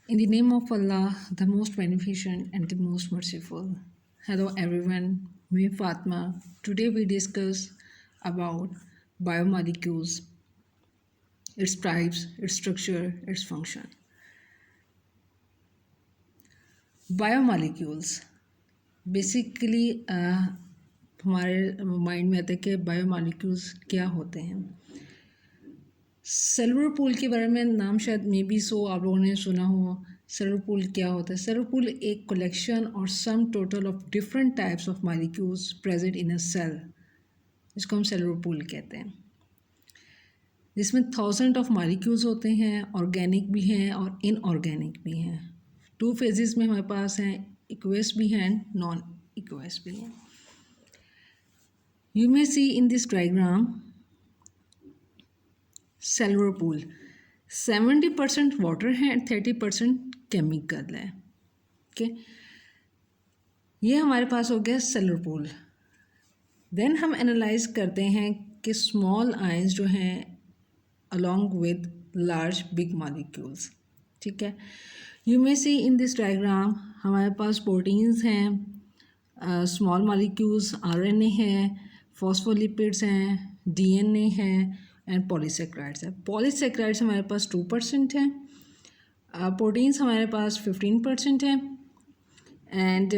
In the name of Allah, the most beneficent and the most merciful. Hello everyone, me Fatma. Today we discuss about biomolecules, its types, its structure, its function. Biomolecules basically हमारे mind में आता है कि biomolecules क्या होते हैं। Cellular pool के बारे में नाम शायद मे बी आप लोगों ने सुना हो। सेलुलर पूल क्या होता है? सेलुलर पूल एक कलेक्शन और sum total of different types of molecules present in a cell, जिसको हम सेलुलर पूल कहते हैं, जिसमें थाउजेंड ऑफ मॉलिक्यूल्स होते हैं, ऑर्गेनिक भी हैं और इनऑर्गेनिक भी हैं। 2 फेजेस में हमारे पास हैं, इक्वस भी हैं, नॉन इक्वस भी हैं। You may see in this diagram cellular pool 70% water है एंड 30% केमिकल है। ओके, ये हमारे पास हो गया सेलुलर पूल। देन हम एनालाइज करते हैं कि स्मॉल आयंस जो हैं along with large big molecules. ठीक है, you may see in this diagram हमारे पास प्रोटीन्स हैं, स्मॉल मॉलिक्यूल्स आरएनए है, फॉस्फोलिपिड्स हैं, डीएनए है एंड पॉलीसेक्राइड्स है। पॉलीसेक्राइड्स हमारे पास 2% है, प्रोटीन्स हमारे पास 15% है एंड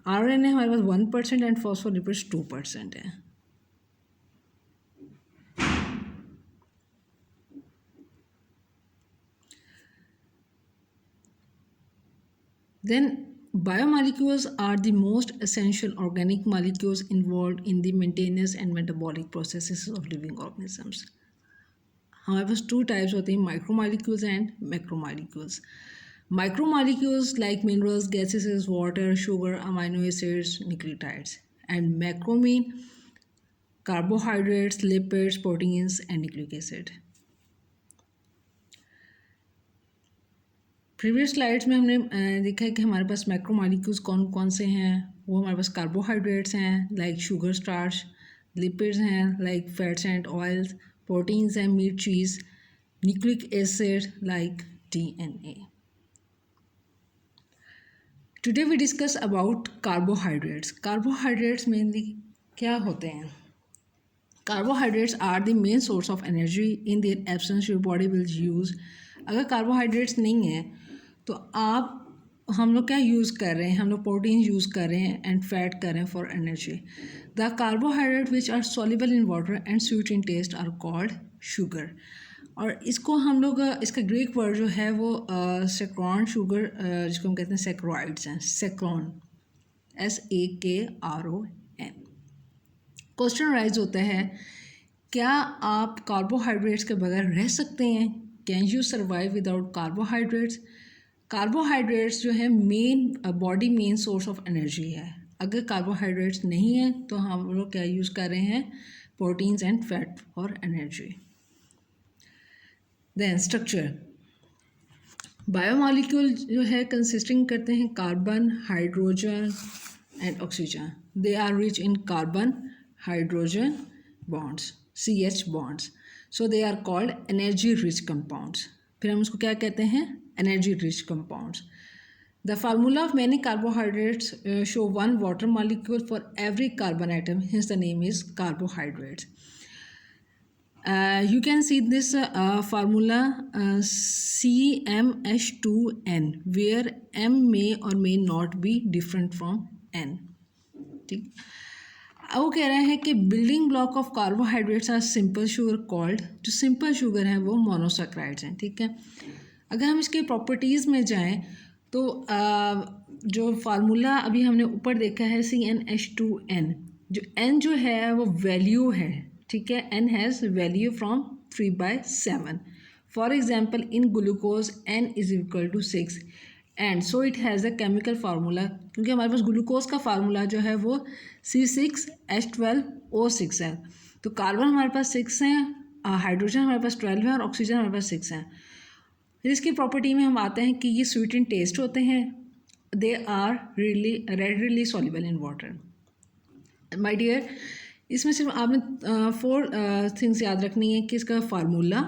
आरएनए हमारे पास 1% एंड फॉस्फोलिपिड्स 2% है। Then biomolecules are the most essential organic molecules involved in the maintenance and metabolic processes of living organisms. हमारे पास 2 टाइप्स होते हैं, micromolecules and macromolecules. Micromolecules like minerals, gases, water, sugar, amino acids, nucleotides and macro mean carbohydrates, lipids, proteins and nucleic acid. Previous slides में हमने देखा है कि हमारे पास मैक्रोमोलिक्यूल्स कौन कौन से हैं। वो हमारे पास कार्बोहाइड्रेट्स हैं लाइक शुगर, स्टार्च, लिपिड्स हैं like fats and oils, proteins हैं meat, cheese, nucleic acid like DNA. Today we discuss about carbohydrates. Carbohydrates mainly क्या होते हैं? Carbohydrates are the main source of energy, in their absence your body will use. अगर carbohydrates नहीं है तो हम लोग क्या यूज़ कर रहे हैं? हम लोग प्रोटीन यूज़ कर रहे हैं एंड फैट कर रहे हैं for energy. The carbohydrate which are soluble in water and sweet in taste are called sugar. और इसको हम लोग इसका ग्रीक वर्ड जो है वो सेक्रॉन शुगर, जिसको हम कहते हैं सेक्रोइड्स हैं, सेक्रॉन, SAKRON। क्वेश्चन राइज होता है, क्या आप कार्बोहाइड्रेट्स के बगैर रह सकते हैं? Can you survive without carbohydrates? Carbohydrates जो है body main source of energy है। अगर कार्बोहाइड्रेट्स नहीं है तो हम लोग क्या यूज़ कर रहे हैं? Proteins and fat for energy. Then structure, biomolecule जो है कंसिस्टिंग करते हैं carbon, hydrogen and oxygen. They are rich in carbon, hydrogen bonds, CH bonds, so they are called energy rich compounds. फिर हम उसको क्या कहते हैं? Energy rich compounds. The formula of many carbohydrates show 1 water molecule for every carbon atom, hence the name is carbohydrates. You can see this formula CmH2n, where M may or may not be different from N. ठीक, अब वो कह रहे हैं कि building block of carbohydrates are simple sugar called. जो simple sugar है वो मोनोसैकराइड्स हैं। ठीक है, अगर हम इसके प्रॉपर्टीज़ में जाएं तो जो फार्मूला अभी हमने ऊपर देखा है CnH2n, जो n जो है वो वैल्यू है। ठीक है, n has value from 3/7। For example in glucose n is equal to 6 and so it has a chemical formula, क्योंकि हमारे पास ग्लूकोज का फार्मूला जो है वो C6H12O6 है। तो कार्बन हमारे पास 6 हैं, हाइड्रोजन हमारे पास 12 है और ऑक्सीजन हमारे पास 6 हैं। फिर इसकी प्रॉपर्टी में हम आते हैं कि ये स्वीट इन टेस्ट होते हैं, they are readily soluble in water. My dear, इसमें सिर्फ आपने 4 थिंग्स याद रखनी है कि इसका फार्मूला,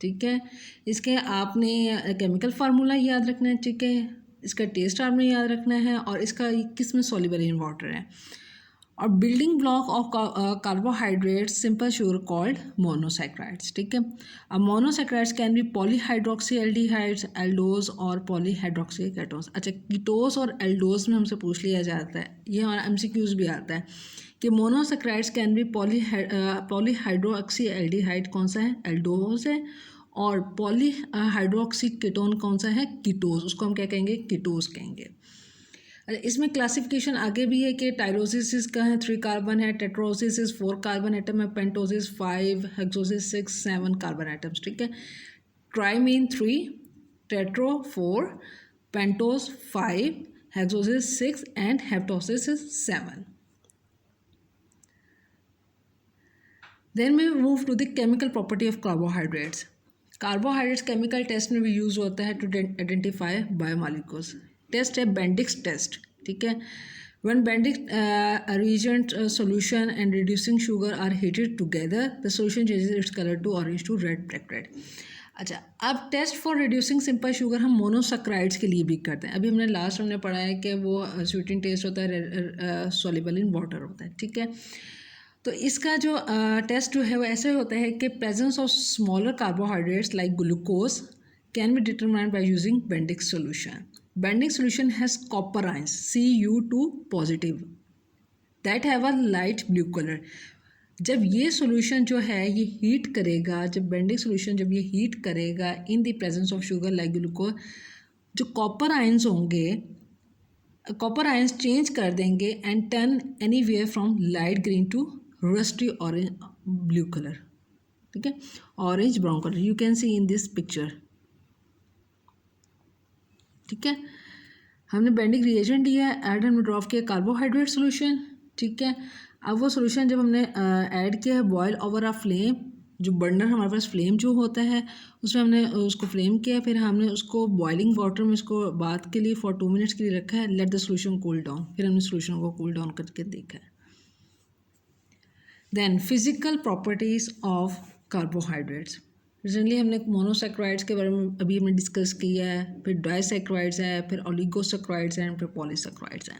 ठीक है। इसके आपने केमिकल फार्मूला याद रखना है, ठीक है, इसका टेस्ट आपने याद रखना है और इसका किस में सॉल्युबल इन वाटर है। और building block of carbohydrates simple sugar called monosaccharides, ठीक है। अब monosaccharides can be polyhydroxy aldehydes, aldoses और पॉलीहाइड्रोक्सी केटोन्स। अच्छा, कीटोस और एल्डोज में हमसे पूछ लिया जाता है, ये हमारा एमसीक्यूज भी आता है कि monosaccharides can be polyhydroxy aldehyde कौन सा है, एल्डोज है, और पॉलीहाइड्रोक्सी कीटोन कौन सा है, कीटोज, उसको हम क्या कहेंगे, कीटोज कहेंगे। इसमें क्लासिफिकेशन आगे भी है कि टायरोसिस का है 3 कार्बन है, टेट्रोसिस 4 कार्बन एटम है, पेंटोसिस 5, हेक्सोसिस 6, 7 कार्बन एटम्स, ठीक है। Trimin 3, tetro 4, pentose 5, hexoses 6 and heptoses 7. Then we move to the chemical property of carbohydrates. Carbohydrates chemical test में भी यूज होता है to identify biomolecules. टेस्ट है बेंडिक्स टेस्ट, ठीक है। When Bendix reagent solution and reducing sugar are heated together, the solution changes its color to orange to red, black red. अच्छा, अब test for reducing simple sugar हम monosaccharides के लिए भी करते हैं। अभी हमने लास्ट हमने पढ़ा है कि वो स्वीटिंग टेस्ट होता है, सॉल्युबल इन वाटर होता है, ठीक है। तो इसका जो टेस्ट जो है वो ऐसे होता है कि presence of smaller carbohydrates like glucose can be determined by using Bendix solution. Bendix solution has copper ions Cu2 positive that have a light blue color. जब ये सॉल्यूशन जो है ये हीट करेगा, जब बेंडिक सॉल्यूशन जब ये हीट करेगा in the presence of sugar like glucose, जो कॉपर आयंस होंगे, कॉपर आयंस चेंज कर देंगे and turn anywhere from light green to rusty orange blue colour, ठीक है, orange brown colour you can see in this picture, ठीक है। हमने Benedict's reagent दिया है, ऐड एंड ड्रॉप किया कार्बोहाइड्रेट सॉल्यूशन, ठीक है। अब वो सॉल्यूशन जब हमने ऐड किया है बॉयल ओवर अ फ्लेम, जो बर्नर हमारे पास फ्लेम जो होता है उसमें हमने उसको फ्लेम किया, फिर हमने उसको बॉइलिंग वाटर में इसको बात के लिए फॉर 2 मिनट्स के लिए रखा है, let the solution cool down, फिर हमने सॉल्यूशन को कूल डाउन करके देखा है। Then physical properties of carbohydrates. Recently हमने मोनोसैक्राइड्स के बारे में अभी हमने डिस्कस किया है, फिर डाइसैक्राइड्स है, फिर ओलिगोसैक्राइड्स हैं, फिर पॉलीसैक्राइड्स हैं।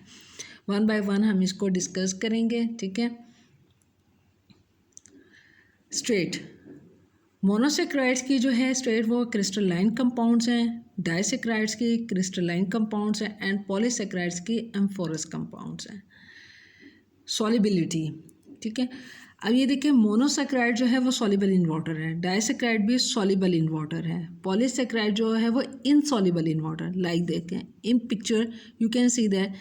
वन बाय वन हम इसको डिस्कस करेंगे, ठीक है। स्ट्रेट मोनोसैक्राइड्स की जो है स्ट्रेट वो क्रिस्टलाइन कंपाउंड्स हैं, डाइसैक्राइड्स की क्रिस्टलाइन कंपाउंड्स हैं एंड पॉलीसैक्राइड्स की एम्फोरस कंपाउंड्स हैं। सॉल्युबिलिटी, ठीक है। अब ये देखिए मोनोसैक्राइड जो है वो सॉल्युबल इन वाटर है, डाइसैक्राइड भी सॉल्युबल इन वाटर है, पॉलीसैक्राइड जो है वो इनसॉल्युबल इन वाटर। लाइक देखें in picture you can see that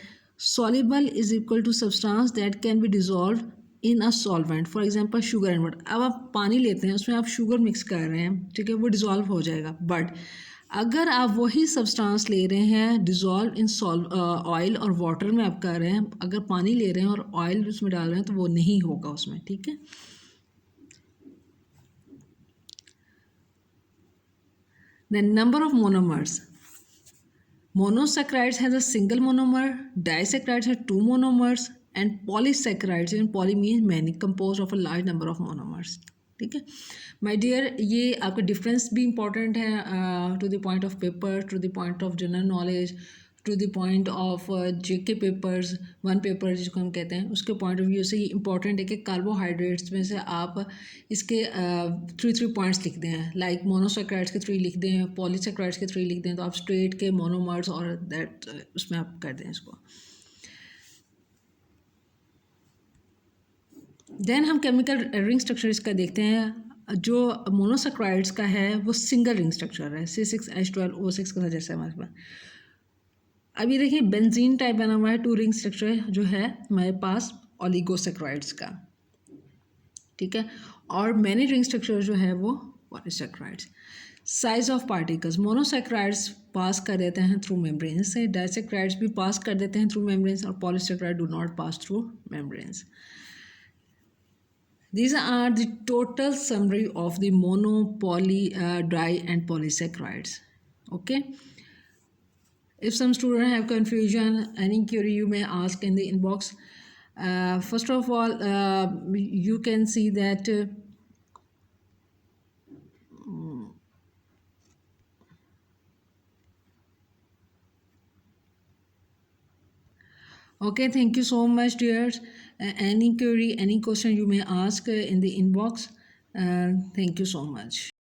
soluble is equal to substance that can be dissolve in a solvent, for example sugar and water. अब आप पानी लेते हैं उसमें आप शुगर मिक्स कर रहे हैं, ठीक है, वो डिजॉल्व हो जाएगा। बट अगर आप वही सब्सटेंस ले रहे हैं डिज़ोल्व इन ऑयल और वाटर में आप कर रहे हैं, अगर पानी ले रहे हैं और ऑयल उसमें डाल रहे हैं तो वो नहीं होगा उसमें, ठीक है। Then number of monomers, monosaccharides has a single monomer, disaccharides have 2 monomers and polysaccharides, and poly means many, composed of a large number of monomers, ठीक है। माय डियर ये आपका डिफरेंस भी इंपॉर्टेंट है to the point of paper, to the point of general knowledge, to the point of JK papers, one paper जिसको हम कहते हैं, उसके पॉइंट ऑफ व्यू से ये इंपॉर्टेंट है कि कार्बोहाइड्रेट्स में से आप इसके 3 पॉइंट्स लिख दें, लाइक मोनोसैक्राइड्स के 3 लिख दें, पॉलीसैक्राइड्स के 3 लिख दें, तो आप स्ट्रेट के मोनोमर्स और दैट उसमें आप कर दें इसको। देन हम केमिकल रिंग स्ट्रक्चर इसका देखते हैं। जो मोनोसैक्राइड्स का है वो सिंगल रिंग स्ट्रक्चर है, C6H12O6 का जैसे हमारे पास। अब ये देखिए बेंजीन टाइप बना हुआ है, 2 रिंग स्ट्रक्चर जो है हमारे पास ओलिगोसैक्राइड्स का, ठीक है। और मैनी रिंग स्ट्रक्चर जो है वो polysaccharides. Size of particles, monosaccharides पास कर देते हैं थ्रू मेम्ब्रेन्स से, डाइसैक्राइड्स भी पास कर देते हैं थ्रू मेम्ब्रेन्स, और polysaccharide do not pass through membranes. These are the total summary of the mono, poly, dry and polysaccharides. Okay. If some students have confusion, any query you may ask in the inbox. First of all, you can see that Okay, thank you so much, dears. Any query, any question you may ask in the inbox. Thank you so much.